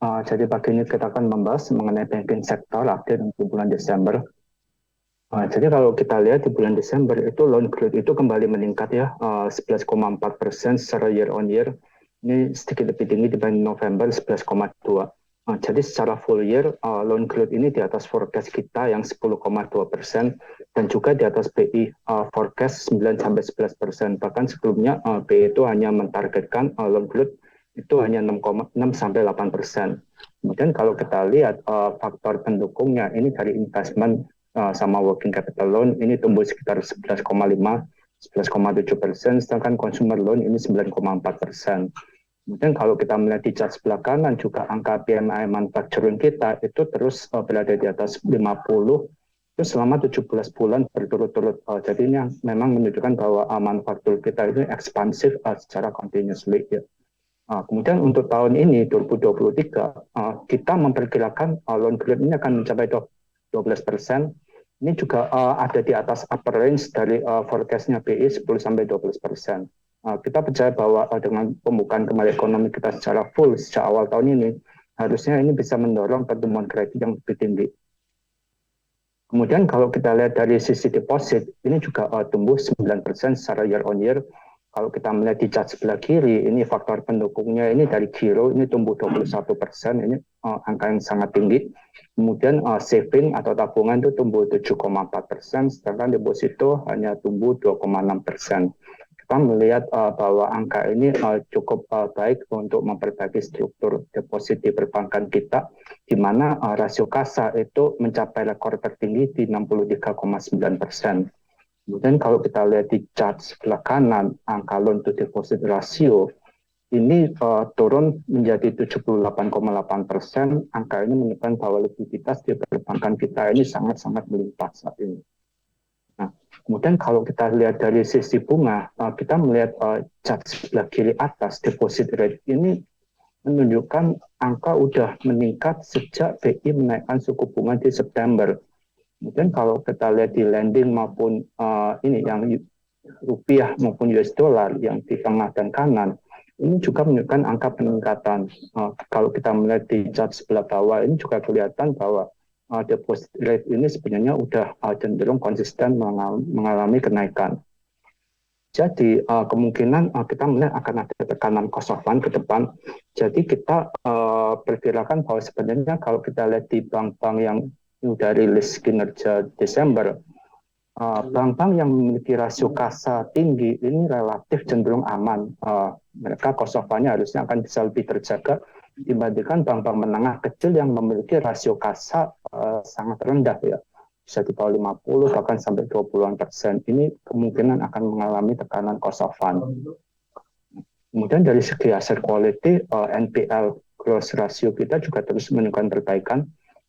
Jadi pagi ini kita akan membahas mengenai banking sektor update untuk bulan Desember. Jadi kalau kita lihat di bulan Desember itu loan growth itu kembali meningkat ya, 11,4% secara year on year. Ini sedikit lebih tinggi dibanding November 11,2. Jadi secara full year loan growth ini di atas forecast kita yang 10,2% dan juga di atas BI forecast 9-11%. Bahkan sebelumnya BI itu hanya mentargetkan loan growth itu hanya 6,6-8%. Kemudian kalau kita lihat faktor pendukungnya ini dari investment sama working capital loan ini tumbuh sekitar 11,5-11,7%, sedangkan consumer loan ini 9,4%. Kemudian kalau kita melihat di chart sebelah kanan juga angka PMI manufacturing kita itu terus berada di atas 50 itu selama 17 bulan berturut-turut. Jadi ini memang menunjukkan bahwa manufaktur kita ini ekspansif secara continuously. Ya. Kemudian untuk tahun ini 2023 kita memperkirakan loan growth ini akan mencapai 12%. Ini juga ada di atas upper range dari forecast-nya BI 10-12%. Kita percaya bahwa dengan pembukaan kembali ekonomi kita secara full sejak awal tahun ini, harusnya ini bisa mendorong pertumbuhan kredit yang lebih tinggi. Kemudian kalau kita lihat dari sisi deposit, ini juga tumbuh 9% secara year on year. Kalau kita melihat di chart sebelah kiri, ini faktor pendukungnya ini dari Giro, ini tumbuh 21%, ini angka yang sangat tinggi. Kemudian saving atau tabungan itu tumbuh 7,4%, sedangkan deposito hanya tumbuh 2,6%. Kita melihat bahwa angka ini cukup baik untuk memperbaiki struktur deposit di perbankan kita, di mana rasio kasa itu mencapai rekor tertinggi di 63,9%. Kemudian kalau kita lihat di chart sebelah kanan, angka loan to deposit ratio ini turun menjadi 78,8%. Angka ini menunjukkan bahwa likuiditas di perbankan kita ini sangat-sangat melimpah saat ini. Nah, kemudian kalau kita lihat dari sisi bunga, kita melihat chart sebelah kiri atas, deposit rate ini menunjukkan angka udah meningkat sejak BI menaikkan suku bunga di September. Kemudian kalau kita lihat di lending maupun ini yang rupiah maupun US dollar yang di tengah dan kanan, ini juga menunjukkan angka peningkatan. Kalau kita melihat di chart sebelah bawah, ini juga kelihatan bahwa deposit rate ini sebenarnya udah cenderung konsisten mengalami kenaikan. Jadi kemungkinan kita melihat akan ada tekanan cost of fund ke depan. Jadi kita perkirakan bahwa sebenarnya kalau kita lihat di bank-bank yang sudah rilis kinerja Desember, bank-bank yang memiliki rasio kasa tinggi ini relatif cenderung aman. Mereka cost of fund-nya harusnya akan bisa lebih terjaga dibandingkan bank-bank menengah kecil yang memiliki rasio kasa sangat rendah ya. Bisa di bawah 50 bahkan sampai 20%. Ini kemungkinan akan mengalami tekanan cost of fund. Kemudian dari segi asset quality, NPL gross ratio kita juga terus menunjukkan perbaikan.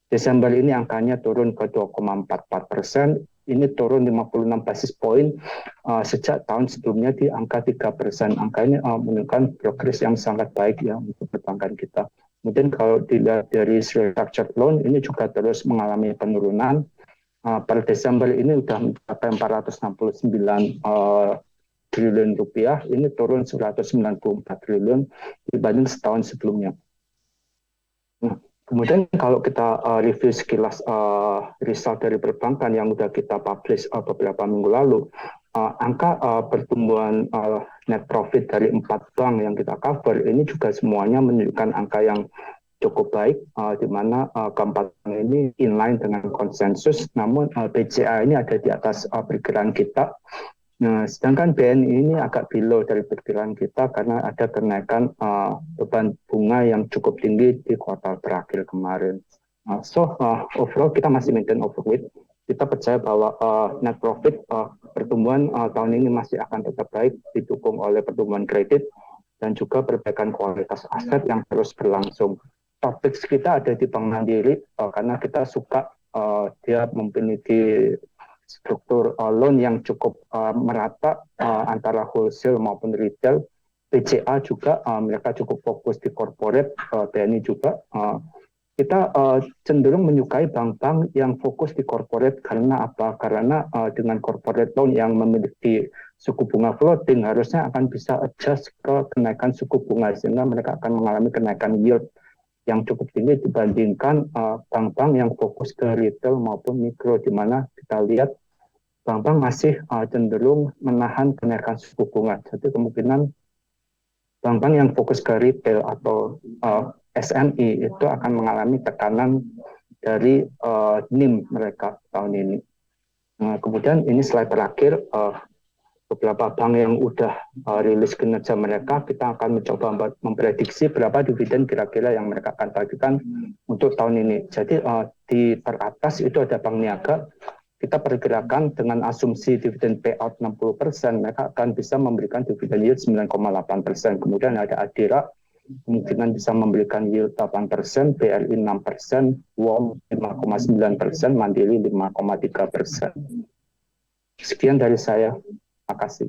Desember ini angkanya turun ke 2,44%, ini turun 56 basis point sejak tahun sebelumnya di angka 3%. Angka ini menunjukkan progres yang sangat baik ya untuk perbankan kita. Kemudian kalau dilihat dari structured loan, ini juga terus mengalami penurunan. Per Desember ini sudah mencapai 469 triliun rupiah, ini turun 194 triliun dibanding setahun sebelumnya. Nah, kemudian kalau kita review sekilas result dari perbankan yang sudah kita publish beberapa minggu lalu, angka pertumbuhan net profit dari 4 bank yang kita cover ini juga semuanya menunjukkan angka yang cukup baik, di mana keempat ini inline dengan konsensus, namun BCA ini ada di atas perkiraan kita. Nah, sedangkan BNI ini agak below dari perkiraan kita karena ada kenaikan beban bunga yang cukup tinggi di kuartal terakhir kemarin. Overall kita masih maintain overweight. Kita percaya bahwa net profit pertumbuhan tahun ini masih akan tetap baik, didukung oleh pertumbuhan kredit dan juga perbaikan kualitas aset yang terus berlangsung. Topik kita ada di Bank Mandiri karena kita suka dia memiliki struktur loan yang cukup merata antara wholesale maupun retail. BCA juga mereka cukup fokus di corporate, BNI juga. Kita cenderung menyukai bank-bank yang fokus di corporate karena apa? Karena dengan corporate loan yang memiliki suku bunga floating harusnya akan bisa adjust ke kenaikan suku bunga sehingga mereka akan mengalami kenaikan yield yang cukup tinggi dibandingkan bank-bank yang fokus ke retail maupun mikro, di mana kita lihat bank-bank masih cenderung menahan kenaikan suku bunga. Jadi kemungkinan bank-bank yang fokus ke retail atau SME itu akan mengalami tekanan dari NIM mereka tahun ini. Kemudian ini slide terakhir, beberapa bank yang udah rilis kinerja mereka, kita akan mencoba memprediksi berapa dividen kira-kira yang mereka akan bagikan untuk tahun ini. Jadi di teratas itu ada Bank Niaga, kita perkirakan dengan asumsi dividen payout 60%, mereka akan bisa memberikan dividen yield 9,8%. Kemudian ada Adira, kemungkinan bisa memberikan yield 8%, BRI 6%, WOM 5,9%, Mandiri 5,3%. Sekian dari saya. Terima kasih.